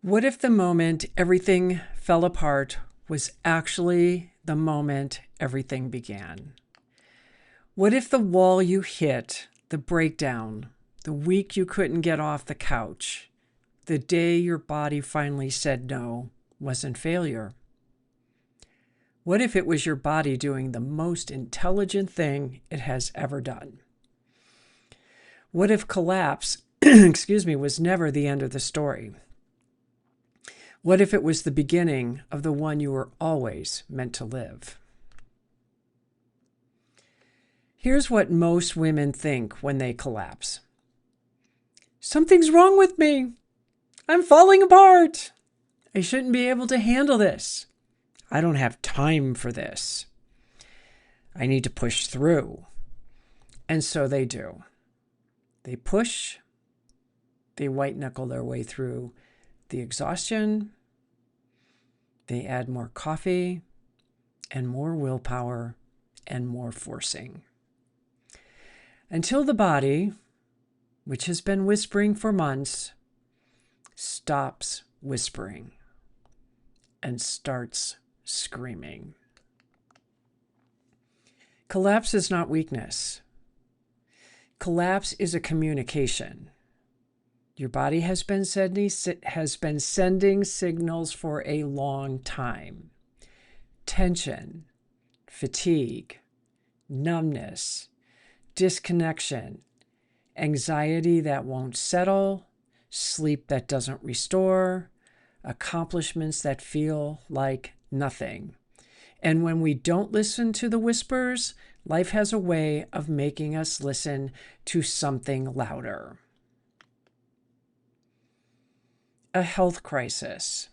What if the moment everything fell apart was actually the moment everything began? What if the wall you hit, the breakdown, the week you couldn't get off the couch, the day your body finally said no, wasn't failure? What if it was your body doing the most intelligent thing it has ever done? What if collapse, was never the end of the story? What if it was the beginning of the one you were always meant to live? Here's what most women think when they collapse. Something's wrong with me. I'm falling apart. I shouldn't be able to handle this. I don't have time for this. I need to push through. And so they do. They push. They white knuckle their way through the exhaustion. They add more coffee and more willpower and more forcing. Until the body, which has been whispering for months, stops whispering and starts screaming. Collapse is not weakness. Collapse is a communication. Your body has been sending signals for a long time. Tension, fatigue, numbness, disconnection, anxiety that won't settle, sleep that doesn't restore, accomplishments that feel like nothing. And when we don't listen to the whispers, life has a way of making us listen to something louder. A health crisis,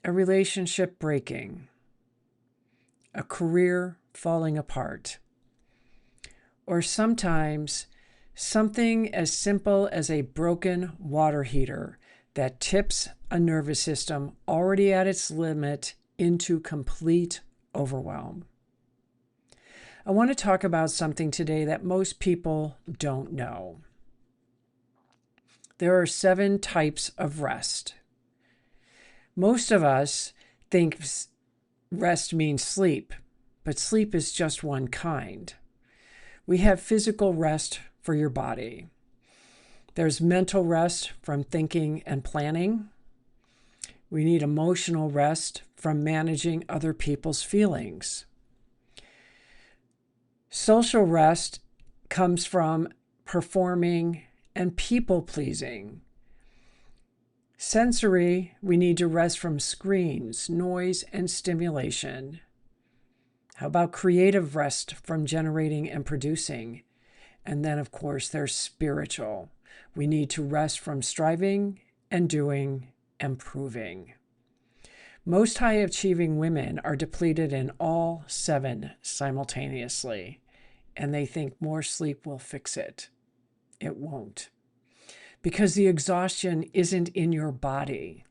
a relationship breaking, a career falling apart, or sometimes something as simple as a broken water heater that tips a nervous system already at its limit into complete overwhelm. I want to talk about something today that most people don't know. There are 7 types of rest. Most of us think rest means sleep, but sleep is just one kind. We have physical rest for your body. There's mental rest from thinking and planning. We need emotional rest from managing other people's feelings. Social rest comes from performing and people-pleasing. Sensory, we need to rest from screens, noise, and stimulation. How about creative rest from generating and producing? And then, of course, there's spiritual. We need to rest from striving and doing and proving. Most high-achieving women are depleted in all 7 simultaneously, and they think more sleep will fix it. It won't. Because the exhaustion isn't in your body.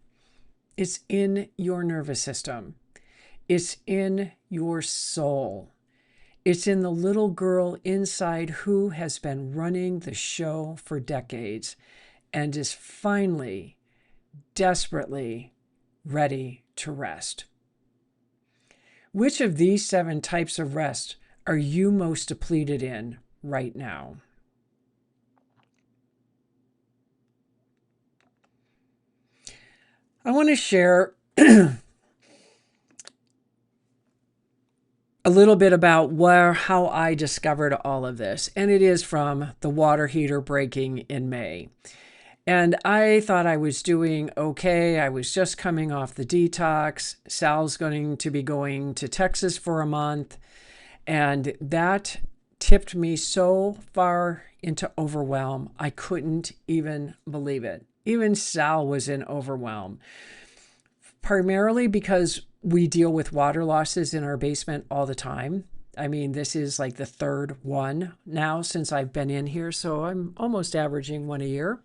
It's in your nervous system. It's in your soul. It's in the little girl inside who has been running the show for decades and is finally, desperately ready to rest. Which of these 7 types of rest are you most depleted in right now? I want to share a little bit about how I discovered all of this. And it is from the water heater breaking in May. And I thought I was doing okay. I was just coming off the detox. Sal's going to be going to Texas for a month. And that tipped me so far into overwhelm, I couldn't even believe it. Even Sal was in overwhelm, primarily because we deal with water losses in our basement all the time. I mean, this is like the 3rd one now since I've been in here, so I'm almost averaging 1 a year.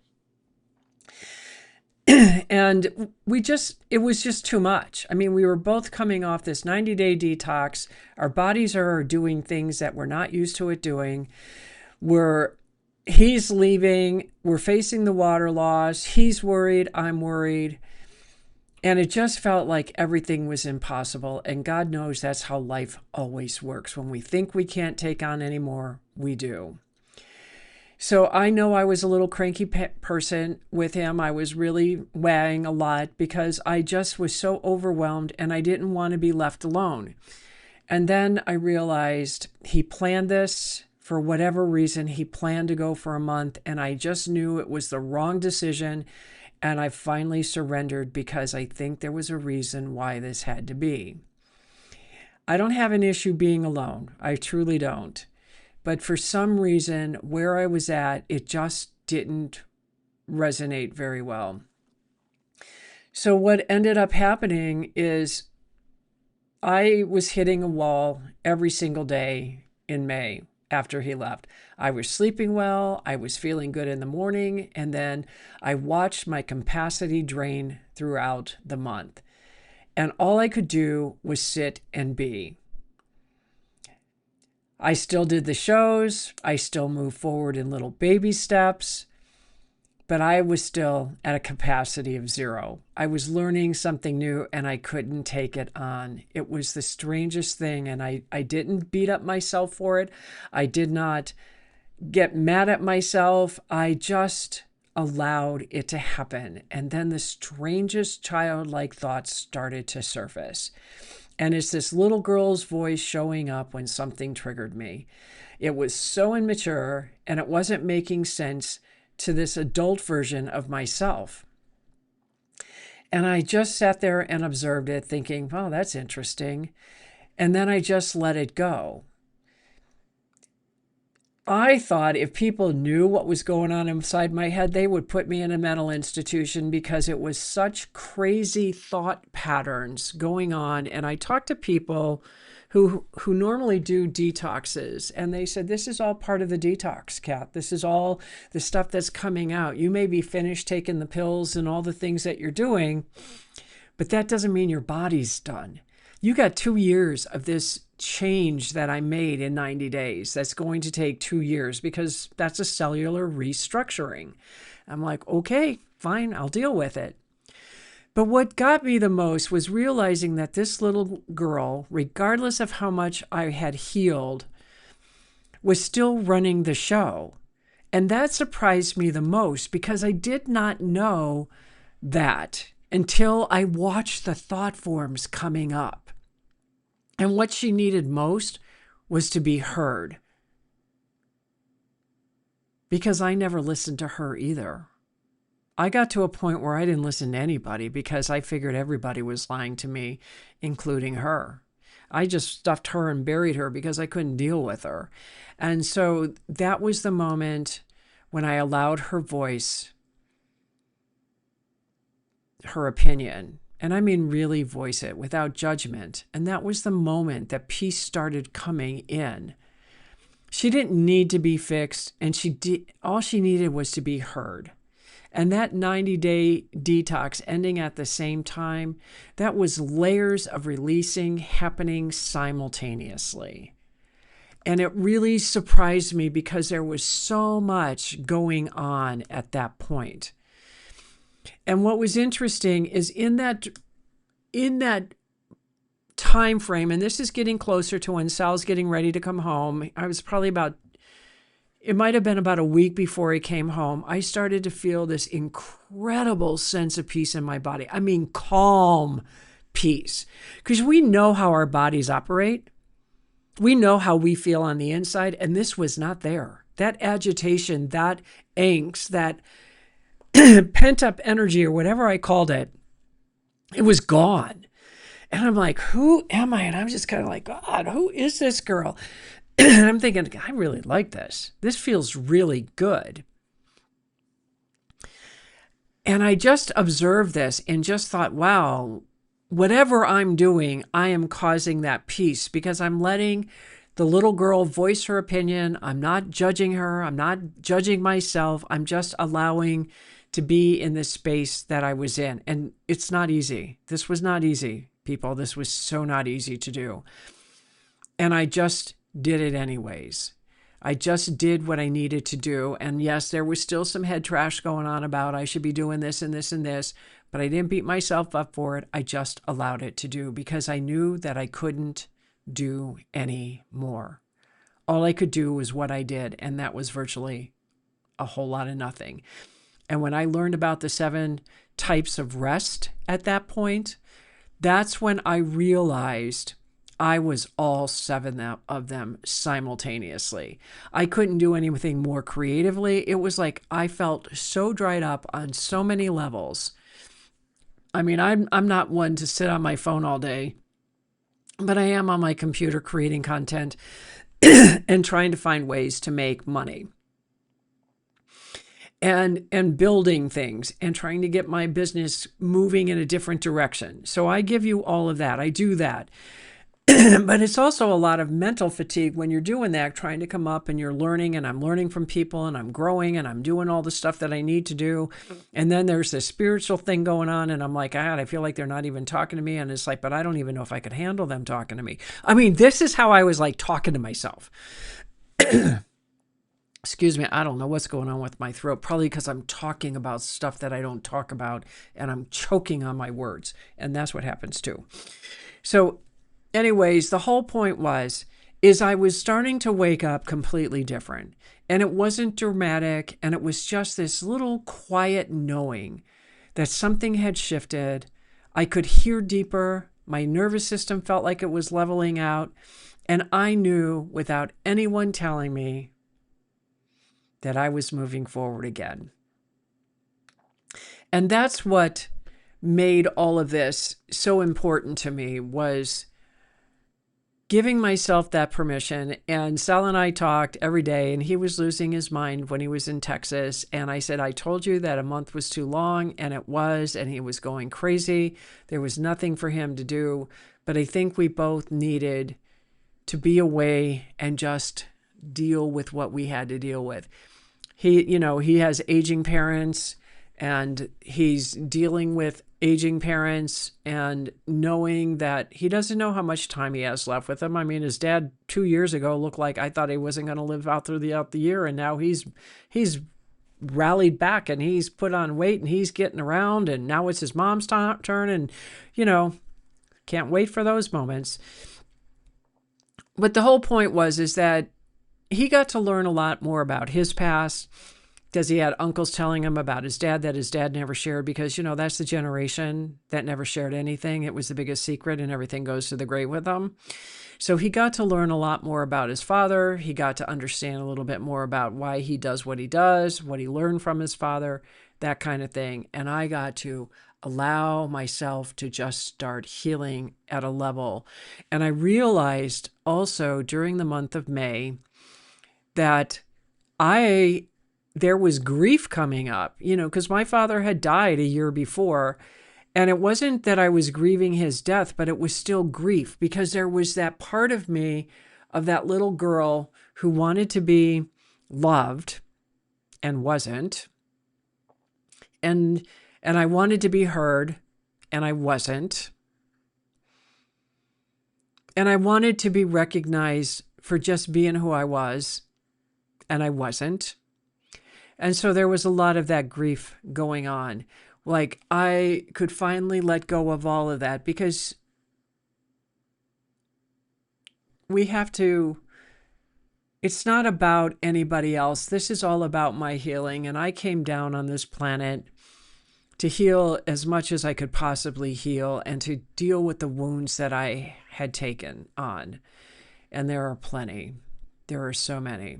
And it was just too much. I mean, we were both coming off this 90-day detox. Our bodies are doing things that we're not used to it doing. We're He's leaving. We're facing the water loss. He's worried. I'm worried. And it just felt like everything was impossible. And God knows that's how life always works. When we think we can't take on anymore, we do. So I know I was a little cranky person with him. I was really weighing a lot because I just was so overwhelmed and I didn't want to be left alone. And then I realized he planned this for whatever reason. He planned to go for a month, and I just knew it was the wrong decision. And I finally surrendered because I think there was a reason why this had to be. I don't have an issue being alone. I truly don't. But for some reason, where I was at, it just didn't resonate very well. So what ended up happening is I was hitting a wall every single day in May after he left. I was sleeping well, I was feeling good in the morning, and then I watched my capacity drain throughout the month. And all I could do was sit and be. I still did the shows, I still moved forward in little baby steps, but I was still at a capacity of 0. I was learning something new and I couldn't take it on. It was the strangest thing, and I didn't beat up myself for it. I did not get mad at myself. I just allowed it to happen. And then the strangest childlike thoughts started to surface. And it's this little girl's voice showing up when something triggered me. It was so immature and it wasn't making sense to this adult version of myself. And I just sat there and observed it thinking, well, that's interesting. And then I just let it go. I thought if people knew what was going on inside my head, they would put me in a mental institution because it was such crazy thought patterns going on. And I talked to people who normally do detoxes, and they said, this is all part of the detox, Kat. This is all the stuff that's coming out. You may be finished taking the pills and all the things that you're doing, but that doesn't mean your body's done. You got 2 years of this change that I made in 90 days. That's going to take 2 years because that's a cellular restructuring. I'm like, okay, fine, I'll deal with it. But what got me the most was realizing that this little girl, regardless of how much I had healed, was still running the show. And that surprised me the most because I did not know that until I watched the thought forms coming up. And what she needed most was to be heard. Because I never listened to her either. I got to a point where I didn't listen to anybody because I figured everybody was lying to me, including her. I just stuffed her and buried her because I couldn't deal with her. And so that was the moment when I allowed her voice, her opinion, and I mean really voice it without judgment. And that was the moment that peace started coming in. She didn't need to be fixed, and all she needed was to be heard. And that 90-day detox ending at the same time, that was layers of releasing happening simultaneously. And it really surprised me because there was so much going on at that point. And what was interesting is in that time frame, and this is getting closer to when Sal's getting ready to come home, I was probably it might have been about a week before he came home, I started to feel this incredible sense of peace in my body. I mean, calm peace. Because we know how our bodies operate. We know how we feel on the inside, and this was not there. That agitation, that angst, that pent-up energy, or whatever I called it, it was gone. And I'm like, who am I? And I'm just kind of like, God, who is this girl? And I'm thinking, I really like this. This feels really good. And I just observed this and just thought, wow, whatever I'm doing, I am causing that peace because I'm letting the little girl voice her opinion. I'm not judging her. I'm not judging myself. I'm just allowing to be in this space that I was in. And it's not easy. This was not easy, people. This was so not easy to do. And I just did it anyways. I just did what I needed to do. And yes, there was still some head trash going on about I should be doing this and this and this, but I didn't beat myself up for it. I just allowed it to do because I knew that I couldn't do any more. All I could do was what I did, and that was virtually a whole lot of nothing. And when I learned about the 7 types of rest at that point, that's when I realized I was all 7 of them simultaneously. I couldn't do anything more creatively. It was like I felt so dried up on so many levels. I mean, I'm not one to sit on my phone all day, but I am on my computer creating content and trying to find ways to make money. And building things and trying to get my business moving in a different direction. So I give you all of that. I do that. But it's also a lot of mental fatigue when you're doing that, trying to come up and you're learning, and I'm learning from people and I'm growing and I'm doing all the stuff that I need to do. And then there's this spiritual thing going on and I'm like, God, I feel like they're not even talking to me. And it's like, but I don't even know if I could handle them talking to me. I mean, this is how I was like talking to myself. Excuse me, I don't know what's going on with my throat. Probably because I'm talking about stuff that I don't talk about and I'm choking on my words. And that's what happens too. So anyways, the whole point is I was starting to wake up completely different. And it wasn't dramatic. And it was just this little quiet knowing that something had shifted. I could hear deeper. My nervous system felt like it was leveling out. And I knew without anyone telling me that I was moving forward again. And that's what made all of this so important to me, was giving myself that permission. And Sal and I talked every day, and he was losing his mind when he was in Texas. And I said, I told you that a month was too long, and it was, and he was going crazy. There was nothing for him to do. But I think we both needed to be away and just deal with what we had to deal with. He has aging parents, and he's dealing with aging parents and knowing that he doesn't know how much time he has left with them. I mean, his dad 2 years ago looked like I thought he wasn't going to live out throughout the year. And now he's rallied back and he's put on weight and he's getting around, and now it's his mom's turn. And, can't wait for those moments. But the whole point is that he got to learn a lot more about his past, because he had uncles telling him about his dad that his dad never shared, because, that's the generation that never shared anything. It was the biggest secret and everything goes to the grave with them. So he got to learn a lot more about his father. He got to understand a little bit more about why he does what he does, what he learned from his father, that kind of thing. And I got to allow myself to just start healing at a level. And I realized also during the month of May that there was grief coming up, because my father had died a year before. And it wasn't that I was grieving his death, but it was still grief, because there was that part of me, of that little girl who wanted to be loved and wasn't. And I wanted to be heard and I wasn't. And I wanted to be recognized for just being who I was, and I wasn't. And so there was a lot of that grief going on. Like, I could finally let go of all of that, because we have to, it's not about anybody else. This is all about my healing. And I came down on this planet to heal as much as I could possibly heal and to deal with the wounds that I had taken on. And there are plenty. There are so many.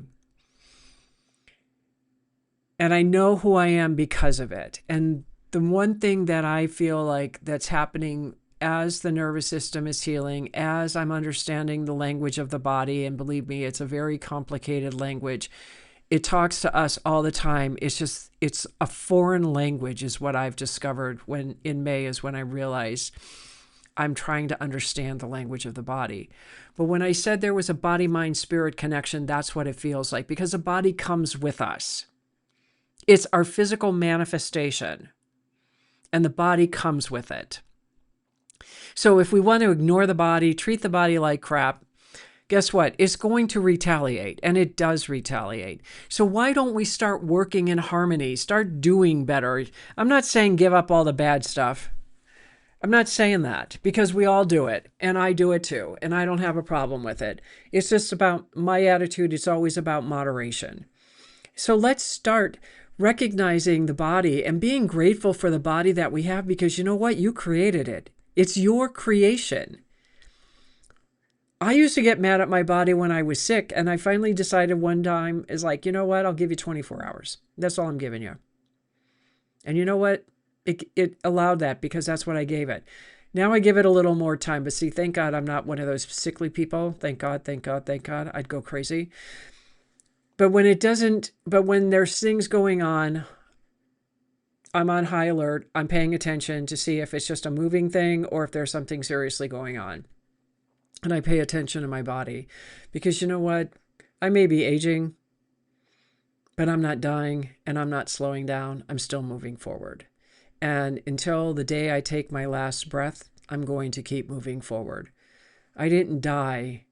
And I know who I am because of it. And the one thing that I feel like that's happening as the nervous system is healing, as I'm understanding the language of the body, and believe me, it's a very complicated language. It talks to us all the time. It's a foreign language is what I've discovered when in May is when I realized I'm trying to understand the language of the body. But when I said there was a body, mind, spirit connection, that's what it feels like, because the body comes with us. It's our physical manifestation, and the body comes with it. So if we want to ignore the body, treat the body like crap, guess what? It's going to retaliate, and it does retaliate. So why don't we start working in harmony, start doing better? I'm not saying give up all the bad stuff. I'm not saying that, because we all do it, and I do it too, and I don't have a problem with it. It's just about my attitude. It's always about moderation. So let's start recognizing the body and being grateful for the body that we have, because you know what? You created it. It's your creation. I used to get mad at my body when I was sick, and I finally decided one time, is like, you know what? I'll give you 24 hours. That's all I'm giving you. And you know what? It allowed that, because that's what I gave it. Now I give it a little more time. But see, thank God I'm not one of those sickly people. Thank God, thank God, thank God. I'd go crazy. But when there's things going on, I'm on high alert. I'm paying attention to see if it's just a moving thing or if there's something seriously going on. And I pay attention to my body, because you know what? I may be aging, but I'm not dying and I'm not slowing down. I'm still moving forward. And until the day I take my last breath, I'm going to keep moving forward. I didn't die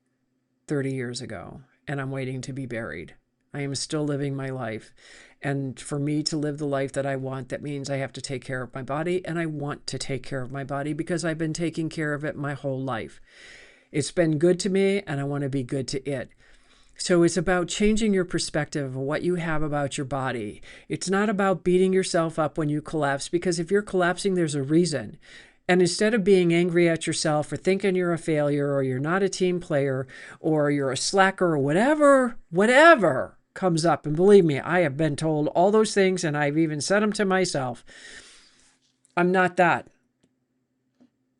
30 years ago, and I'm waiting to be buried. I am still living my life. And for me to live the life that I want, that means I have to take care of my body, and I want to take care of my body because I've been taking care of it my whole life. It's been good to me, and I want to be good to it. So it's about changing your perspective of what you have about your body. It's not about beating yourself up when you collapse, because if you're collapsing, there's a reason. And instead of being angry at yourself or thinking you're a failure or you're not a team player or you're a slacker or whatever comes up, and believe me, I have been told all those things, and I've even said them to myself. I'm not that.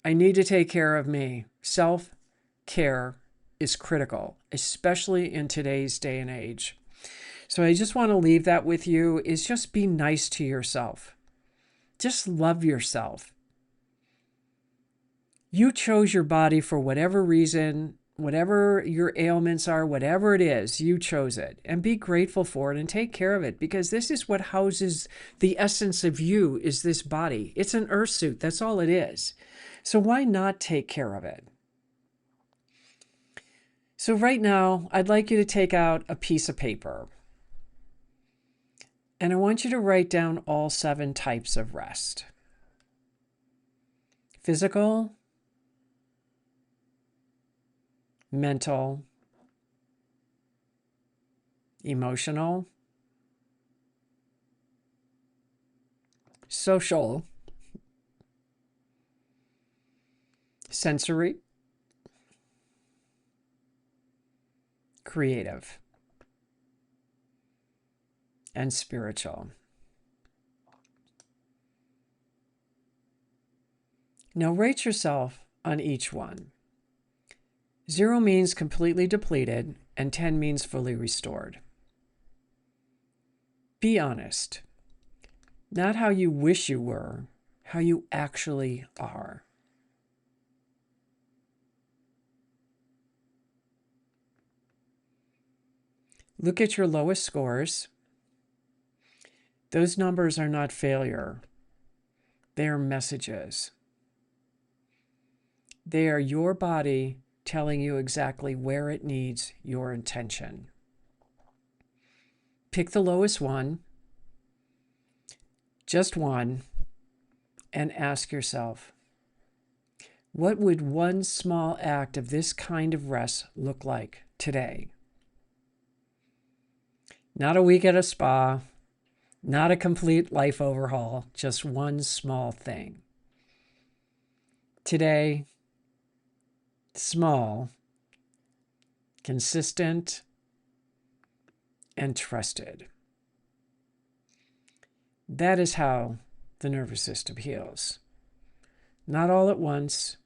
I need to take care of me. Self-care is critical, especially in today's day and age. So I just want to leave that with you, is just be nice to yourself. Just love yourself. You chose your body for whatever reason, whatever your ailments are, whatever it is, you chose it, and be grateful for it and take care of it, because this is what houses the essence of you, is this body. It's an earth suit. That's all it is. So why not take care of it? So right now, I'd like you to take out a piece of paper. And I want you to write down all 7 types of rest. Physical, mental, emotional, social, sensory, creative, and spiritual. Now rate yourself on each one. 0 means completely depleted, and 10 means fully restored. Be honest. Not how you wish you were, how you actually are. Look at your lowest scores. Those numbers are not failure. They are messages. They are your body telling you exactly where it needs your attention. Pick the lowest one, just one, and ask yourself, what would one small act of this kind of rest look like today? Not a week at a spa, not a complete life overhaul, just one small thing. Today, small, consistent, and trusted. That is how the nervous system heals. Not all at once,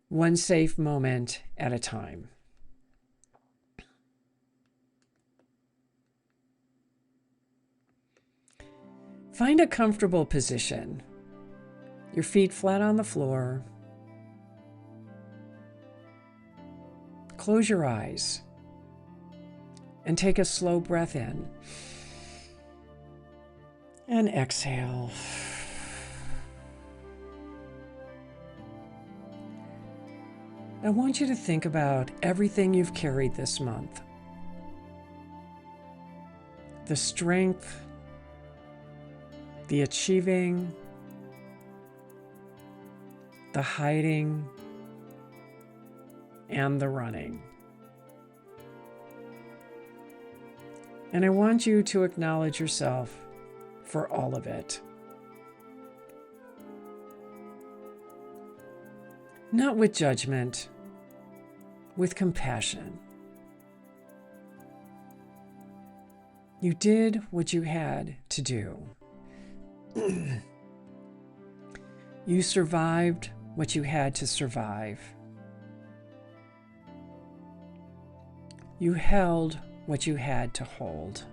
one safe moment at a time. Find a comfortable position. Your feet flat on the floor. Close your eyes and take a slow breath in and exhale. I want you to think about everything you've carried this month. The strength, the achieving, the hiding, and the running. And I want you to acknowledge yourself for all of it. Not with judgment, with compassion. You did what you had to do. You survived what you had to survive. You held what you had to hold.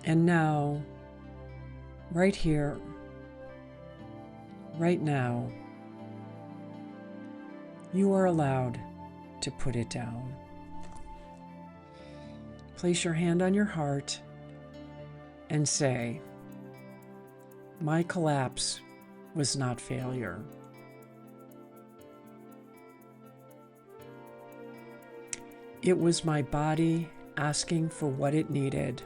And now, right here, right now, you are allowed to put it down. Place your hand on your heart and say, my collapse was not failure. It was my body asking for what it needed.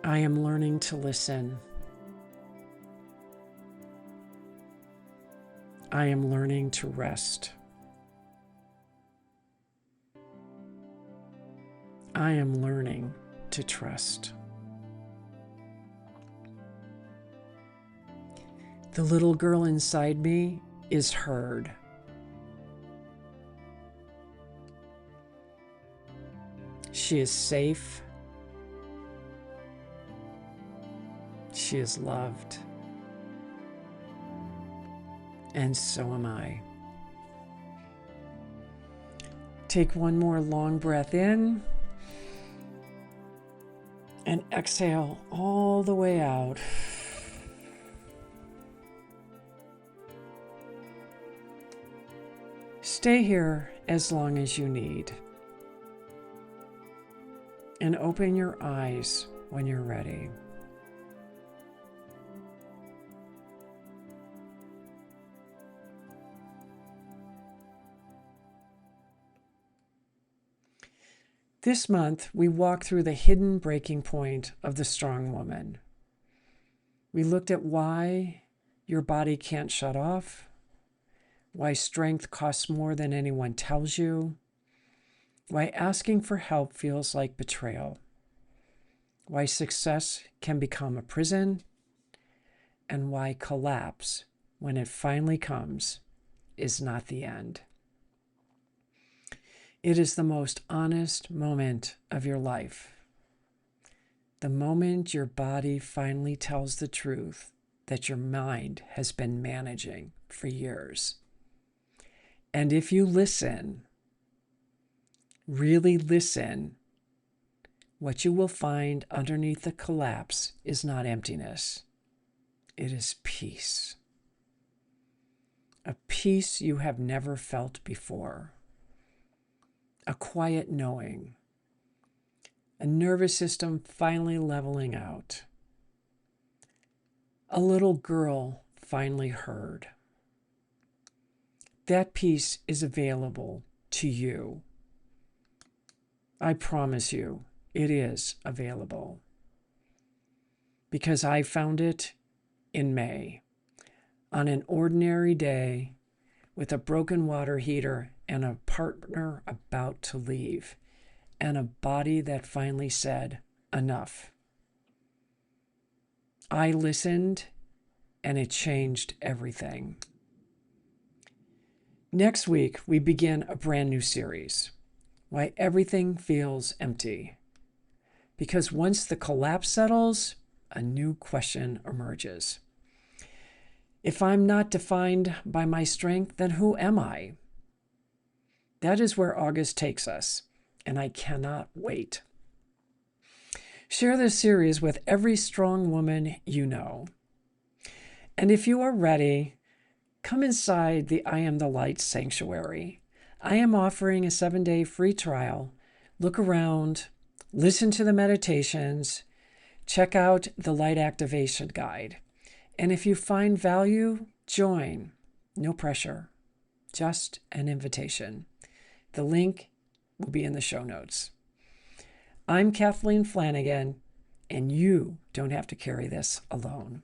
I am learning to listen. I am learning to rest. I am learning to trust. The little girl inside me is heard. She is safe. She is loved. And so am I. Take one more long breath in and exhale all the way out. Stay here as long as you need. And open your eyes when you're ready. This month, we walked through the hidden breaking point of the strong woman. We looked at why your body can't shut off, why strength costs more than anyone tells you, why asking for help feels like betrayal, why success can become a prison, and why collapse, when it finally comes, is not the end. It is the most honest moment of your life. The moment your body finally tells the truth that your mind has been managing for years. And if you listen, really listen, what you will find underneath the collapse is not emptiness. It is peace. A peace you have never felt before. A quiet knowing. A nervous system finally leveling out. A little girl finally heard. That peace is available to you. I promise you, it is available. Because I found it in May, on an ordinary day, with a broken water heater and a partner about to leave, and a body that finally said, enough. I listened, and it changed everything. Next week, we begin a brand new series, Why Everything Feels Empty. Because once the collapse settles, a new question emerges. If I'm not defined by my strength, then who am I? That is where August takes us, and I cannot wait. Share this series with every strong woman you know. And if you are ready, come inside the I Am the Light Sanctuary. I am offering a 7-day free trial. Look around, listen to the meditations, Check out the Light Activation Guide. And if you find value, join. No pressure, just an invitation. The link will be in the show notes. I'm Kathleen Flanagan, and you don't have to carry this alone.